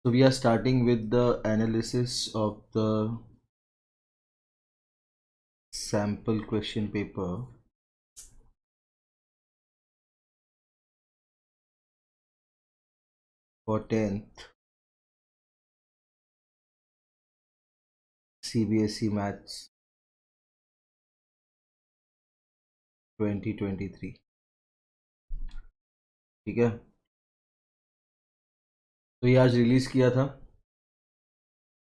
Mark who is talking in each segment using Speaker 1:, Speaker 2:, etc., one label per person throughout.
Speaker 1: So we are starting with the analysis of the sample question paper for 10th CBSE Maths 2023. ठीक है, तो ये आज release किया था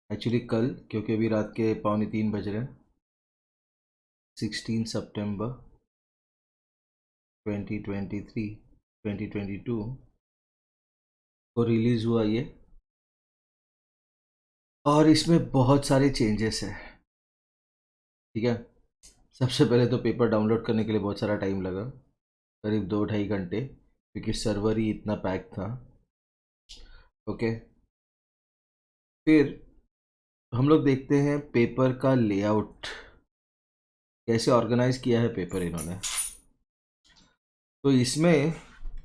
Speaker 1: एक्चुअली कल, क्योंकि अभी रात के 2:45 बज रहे हैं। 16 सितंबर 2022 को रिलीज़ हुआ ये, और इसमें बहुत सारे चेंजेस हैं। ठीक है, सबसे पहले तो पेपर डाउनलोड करने के लिए बहुत सारा टाइम लगा, करीब 2-2.5 घंटे, क्योंकि सर्वर ही इतना पैक था। ओके, फिर हम लोग देखते हैं पेपर का लेआउट कैसे ऑर्गेनाइज किया है पेपर इन्होंने। तो इसमें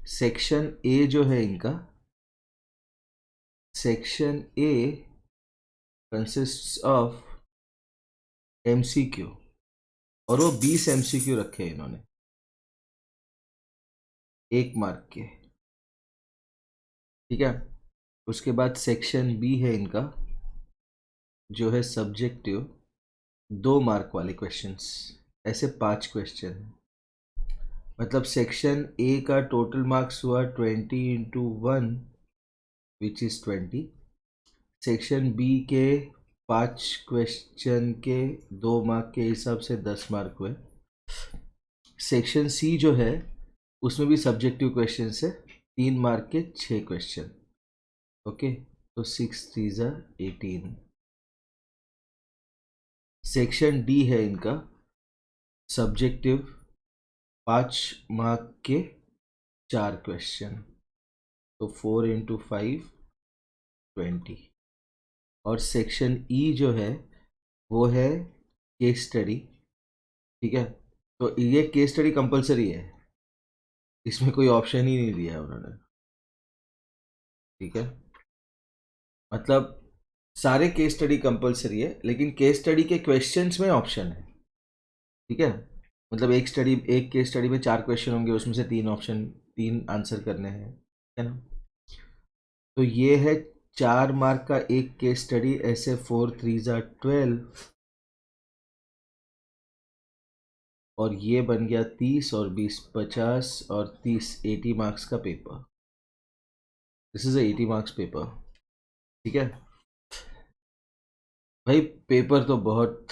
Speaker 1: सेक्शन ए जो है इनका, section A consists of MCQ, और वो 20 एमसीक्यू रखे हैं इन्होंने, 1 मार्क के। ठीक है, उसके बाद सेक्शन बी है इनका, जो है सब्जेक्टिव, 2 मार्क वाले क्वेश्चंस, ऐसे 5 क्वेश्चन हैं। मतलब सेक्शन ए का टोटल मार्क्स हुआ 20 × 1 विच इज़ 20। सेक्शन बी के 5 क्वेश्चन के 2 मार्क के हिसाब से 10 मार्क हुए। सेक्शन सी जो है उसमें भी सब्जेक्टिव क्वेश्चन है, 3 मार्क के 6 क्वेश्चन। ओके, तो 6 3 = 18। सेक्शन डी है इनका सब्जेक्टिव, 5 मार्क के 4 क्वेश्चन, तो 4 × 5 20। और सेक्शन ई जो है वो है केस स्टडी। ठीक है, तो ये केस स्टडी कंपलसरी है, इसमें कोई ऑप्शन ही नहीं दिया है उन्होंने। ठीक है, मतलब सारे केस स्टडी कंपलसरी है, लेकिन केस स्टडी के क्वेश्चंस में ऑप्शन है। ठीक है, मतलब एक केस स्टडी में 4 क्वेश्चन होंगे, उसमें से 3 आंसर करने हैं, है ना। तो ये है 4 मार्क का एक केस स्टडी, ऐसे 4 3 = 12, और ये बन गया 30 और 20 50 और 30 80 मार्क्स का paper. This is 80 marks paper. ठीक है भाई, पेपर तो बहुत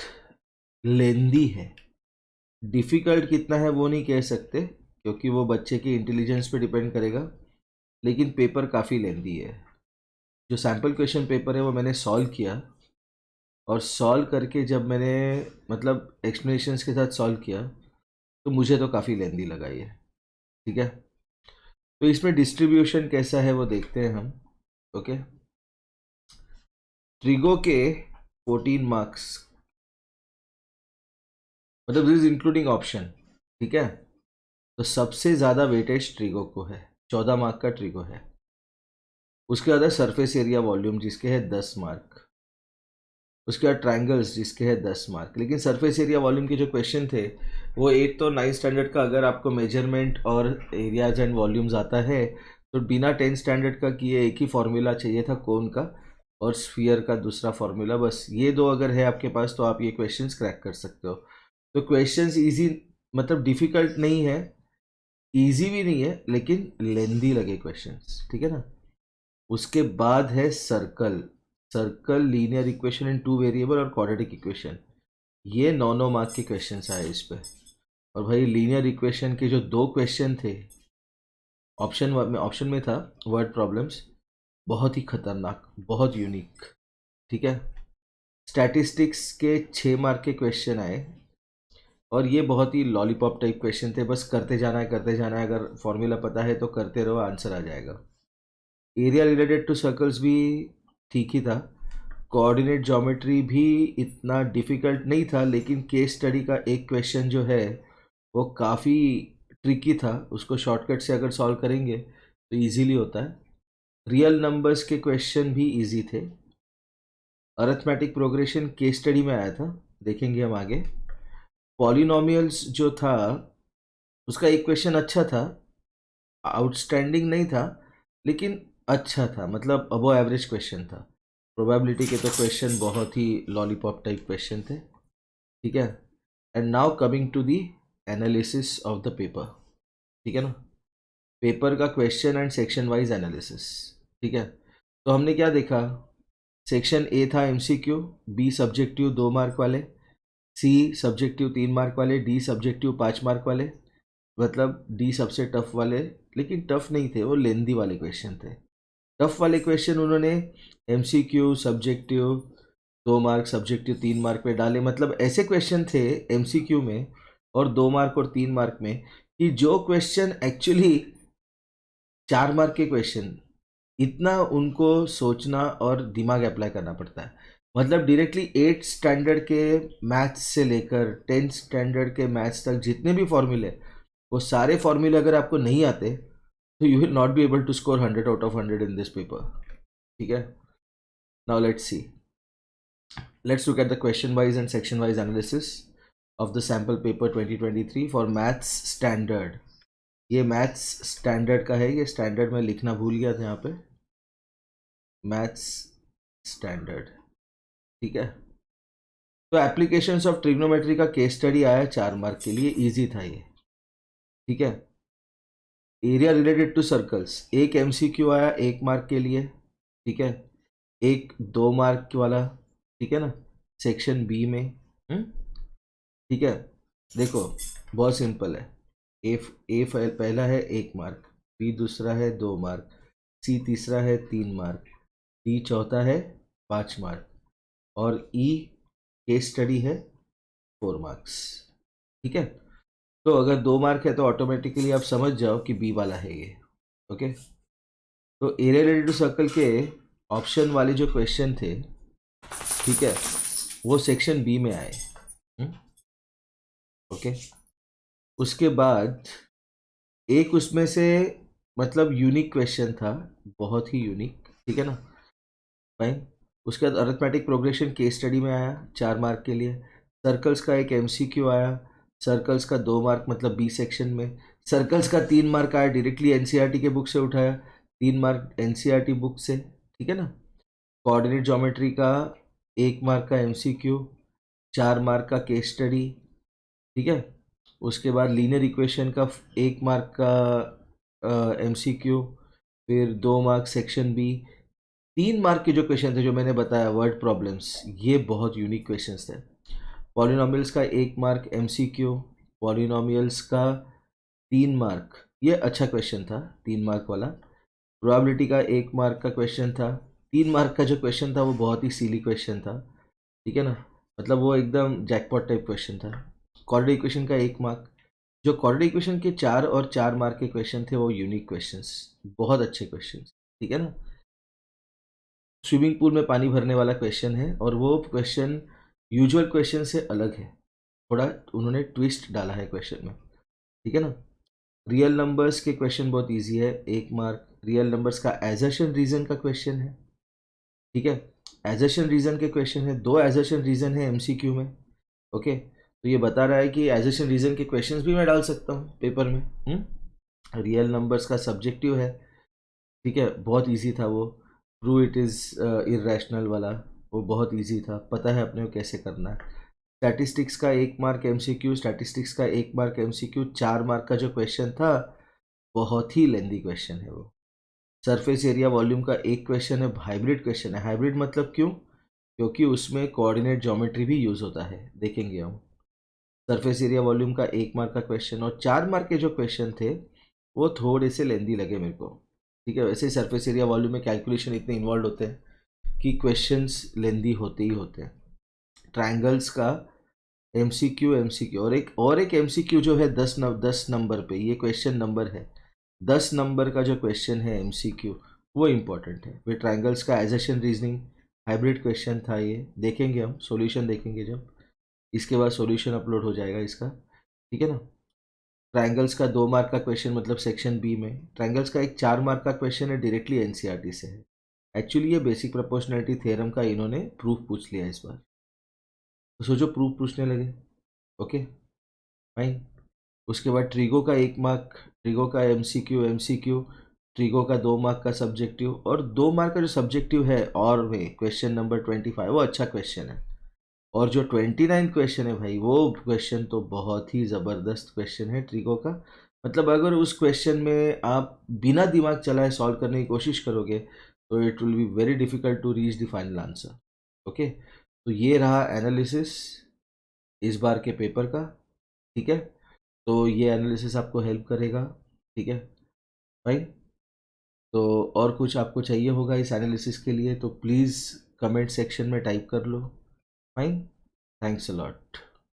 Speaker 1: लेंदी है। डिफ़िकल्ट कितना है वो नहीं कह सकते, क्योंकि वो बच्चे की इंटेलिजेंस पे डिपेंड करेगा, लेकिन पेपर काफ़ी लेंदी है। जो सैम्पल क्वेश्चन पेपर है वो मैंने सॉल्व किया, और सॉल्व करके जब मैंने मतलब एक्सप्लेनेशंस के साथ सॉल्व किया, तो मुझे तो काफ़ी लेंदी लगा ये। ठीक है, तो इसमें डिस्ट्रीब्यूशन कैसा है वो देखते हैं हम। ओके, ट्रिगो के 14 मार्क्स, मतलब दिस इज इंक्लूडिंग ऑप्शन। ठीक है, तो सबसे ज़्यादा वेटेज ट्रिगो को है, 14 मार्क का ट्रिगो है। उसके बाद है सरफेस एरिया वॉल्यूम, जिसके है 10 मार्क। उसके बाद ट्रायंगल्स, जिसके है 10 मार्क। लेकिन सरफेस एरिया वॉल्यूम के जो क्वेश्चन थे वो 8th और 9th स्टैंडर्ड का, अगर आपको मेजरमेंट और एरियाज एंड वॉल्यूम्स आता है तो बिना 10th स्टैंडर्ड का किए एक ही फॉर्मूला चाहिए था, कोन का और स्फीयर का दूसरा फॉर्मूला। बस ये 2 अगर है आपके पास तो आप ये क्वेश्चंस क्रैक कर सकते हो। तो क्वेश्चंस इजी, मतलब डिफ़िकल्ट नहीं है, इजी भी नहीं है, लेकिन लेंदी लगे क्वेश्चंस। ठीक है ना। उसके बाद है circle linear equation in 2 variable और क्वाड्रेटिक इक्वेशन। ये 9 मार्क के क्वेश्चन आए इस पे। और भाई लीनियर इक्वेशन के जो 2 क्वेश्चन थे, ऑप्शन में था वर्ड प्रॉब्लम्स, बहुत ही खतरनाक, बहुत यूनिक। ठीक है, स्टैटिस्टिक्स के 6 मार्क के क्वेश्चन आए, और ये बहुत ही लॉलीपॉप टाइप क्वेश्चन थे, बस करते जाना है करते जाना है, अगर फॉर्मूला पता है तो करते रहो, आंसर आ जाएगा। एरिया रिलेटेड टू सर्कल्स भी ठीक ही था। कोऑर्डिनेट ज्योमेट्री भी इतना डिफ़िकल्ट नहीं था, लेकिन केस स्टडी का एक क्वेश्चन जो है वो काफ़ी ट्रिकी था, उसको शॉर्टकट से अगर सॉल्व करेंगे तो इजीली होता है। रियल नंबर्स के क्वेश्चन भी इजी थे। अरिथमेटिक प्रोग्रेशन केस स्टडी में आया था, देखेंगे हम आगे। पॉलिनोमियल्स जो था उसका एक क्वेश्चन अच्छा था, आउटस्टैंडिंग नहीं था लेकिन अच्छा था, मतलब अबव एवरेज क्वेश्चन था। प्रोबेबिलिटी के तो क्वेश्चन बहुत ही लॉलीपॉप टाइप क्वेश्चन थे, ठीक है। And now coming to the analysis of the paper, ठीक है ना। पेपर का question and section wise analysis, ठीक है। तो हमने क्या देखा, सेक्शन ए था एमसीक्यू, बी सब्जेक्टिव 2 मार्क वाले, सी सब्जेक्टिव 3 मार्क वाले, डी सब्जेक्टिव 5 मार्क वाले, मतलब डी सबसे टफ वाले, लेकिन टफ नहीं थे वो, लेंदी वाले क्वेश्चन थे। टफ वाले क्वेश्चन उन्होंने MCQ subjective 2 mark subjective 3 mark पे डाले, मतलब ऐसे क्वेश्चन थे एमसीक्यू में और 2 मार्क और 3 मार्क में कि जो क्वेश्चन एक्चुअली 4 मार्क के क्वेश्चन, इतना उनको सोचना और दिमाग अप्लाई करना पड़ता है। मतलब डायरेक्टली 8 स्टैंडर्ड के मैथ्स से लेकर 10 स्टैंडर्ड के मैथ्स तक जितने भी फॉर्मूले, वो सारे फॉर्मूले अगर आपको नहीं आते तो you will not be able to score 100 out of 100 in this paper, ठीक है। Now let's look at the question wise and section wise analysis of the sample paper 2023 for maths standard। ये मैथ्स स्टैंडर्ड का है, ये standard में लिखना भूल गया था यहाँ पे, मैथ्स स्टैंडर्ड, ठीक है। तो एप्लीकेशंस ऑफ ट्रिग्नोमेट्री का केस स्टडी आया 4 मार्क के लिए, इजी था ये, ठीक है। एरिया रिलेटेड टू सर्कल्स एक एमसीक्यू आया 1 मार्क के लिए, ठीक है। एक 2 मार्क वाला, ठीक है ना, सेक्शन बी में, ठीक है। देखो बहुत सिंपल है, ए पहला है 1 मार्क, बी दूसरा है 2 मार्क, सी तीसरा है 3 मार्क, डी चौथा है 5 मार्क और ई केस स्टडी है 4 मार्क्स, ठीक है। तो अगर 2 मार्क है तो ऑटोमेटिकली आप समझ जाओ कि बी वाला है ये, ओके। तो एरिया रिलेटेड टू सर्कल के ऑप्शन वाले जो क्वेश्चन थे, ठीक है, वो सेक्शन बी में आए, ओके। उसके बाद एक उसमें से मतलब यूनिक क्वेश्चन था, बहुत ही यूनिक, ठीक है ना, फाइन। उसके बाद अरिथमेटिक प्रोग्रेशन केस स्टडी में आया 4 मार्क के लिए। सर्कल्स का एक एमसीक्यू आया, सर्कल्स का 2 मार्क मतलब बी सेक्शन में। सर्कल्स का 3 मार्क आया, डायरेक्टली एनसीईआरटी के बुक से उठाया, 3 मार्क एनसीईआरटी बुक से, ठीक है ना। कोऑर्डिनेट ज्योमेट्री का 1 मार्क का एमसीक्यू, 4 मार्क का केस स्टडी, ठीक है। उसके बाद लीनियर इक्वेशन का 1 मार्क का एमसीक्यू, फिर 2 मार्क सेक्शन बी। 3 मार्क के जो क्वेश्चन थे जो मैंने बताया वर्ड प्रॉब्लम्स, ये बहुत यूनिक क्वेश्चंस थे। पॉलिनोमियल्स का 1 मार्क एमसीक्यू, पॉलिनोमियल्स का 3 मार्क, ये अच्छा क्वेश्चन था 3 मार्क वाला। प्रोबेबिलिटी का 1 मार्क का क्वेश्चन था। 3 मार्क का जो क्वेश्चन था वो बहुत ही सीली क्वेश्चन था, ठीक है ना, मतलब वो एकदम जैकपॉट टाइप क्वेश्चन था। कोऑर्डिनेट इक्वेशन का 1 मार्क। जो कोऑर्डिनेट इक्वेशन के 4 और 4 मार्क के क्वेश्चन थे वो यूनिक क्वेश्चंस, बहुत अच्छे क्वेश्चन, ठीक है ना। स्विमिंग पूल में पानी भरने वाला क्वेश्चन है और वो क्वेश्चन यूजुअल क्वेश्चन से अलग है, थोड़ा उन्होंने ट्विस्ट डाला है क्वेश्चन में, ठीक है ना। रियल नंबर्स के क्वेश्चन बहुत इजी है, 1 मार्क। रियल नंबर्स का एजर्शन रीजन का क्वेश्चन है, ठीक है। एजर्शन रीजन के क्वेश्चन है, 2 एजर्शन रीजन है एमसीक्यू में, ओके। तो ये बता रहा है कि एजर्शन रीजन के क्वेश्चंस भी मैं डाल सकता हूँ पेपर में। रियल नंबर्स का सब्जेक्टिव है, ठीक है, बहुत इजी था वो। प्रूव इट इज़ इरेशनल वाला, वो बहुत इजी था, पता है अपने को कैसे करना है। स्टैटिस्टिक्स का 1 मार्क एमसीक्यू, स्टैटिस्टिक्स का 1 मार्क एमसीक्यू, 4 मार्क का जो क्वेश्चन था बहुत ही लेंदी क्वेश्चन है वो। सरफेस एरिया वॉल्यूम का 1 क्वेश्चन है, हाइब्रिड क्वेश्चन है। हाइब्रिड मतलब क्यों, क्योंकि उसमें कोऑर्डिनेट ज्योमेट्री भी यूज़ होता है, देखेंगे हम। सरफेस एरिया वॉल्यूम का 1 मार्क का क्वेश्चन और 4 मार्क के जो क्वेश्चन थे वो थोड़े से लेंदी लगे मेरे को, ठीक है। वैसे ही सरफेस एरिया वॉल्यूम में कैलकुलेशन इतने इन्वॉल्व होते हैं कि क्वेश्चंस लेंदी होते ही होते हैं। ट्रायंगल्स का एमसीक्यू और एक एमसीक्यू जो है 10 नंबर पे, ये क्वेश्चन नंबर है 10 नंबर का जो क्वेश्चन है एमसीक्यू, वो इम्पोर्टेंट है। फिर ट्रायंगल्स का एजर्शन रीजनिंग हाइब्रिड क्वेश्चन था, ये देखेंगे हम, सॉल्यूशन देखेंगे जब, इसके बाद सॉल्यूशन अपलोड हो जाएगा इसका, ठीक है ना। ट्रायंगल्स का 2 मार्क का क्वेश्चन मतलब सेक्शन बी में, ट्रायंगल्स का एक 4 मार्क का क्वेश्चन है, डायरेक्टली एनसीईआरटी से है। एक्चुअली ये बेसिक प्रोपोर्शनैलिटी थ्योरम का इन्होंने प्रूफ पूछ लिया इस बार, तो सोचो प्रूफ पूछने लगे। Okay fine. उसके बाद ट्रिगो का 1 मार्क, ट्रिगो का एमसीक्यू, ट्रिगो का 2 मार्क का सब्जेक्टिव, और 2 मार्क का जो सब्जेक्टिव है और में क्वेश्चन नंबर 25 वो अच्छा क्वेश्चन है। और जो 29 क्वेश्चन है भाई, वो क्वेश्चन तो बहुत ही ज़बरदस्त क्वेश्चन है ट्रिगो का। मतलब अगर उस क्वेश्चन में आप बिना दिमाग चलाए सॉल्व करने की कोशिश करोगे तो it will be very difficult to reach the final answer. Okay, तो ये रहा एनालिसिस इस बार के पेपर का। ठीक है, तो ये एनालिसिस आपको हेल्प करेगा। ठीक है भाई, तो और कुछ आपको चाहिए होगा इस एनालिसिस के लिए तो प्लीज़ कमेंट सेक्शन में टाइप कर लो। Fine, thanks a lot.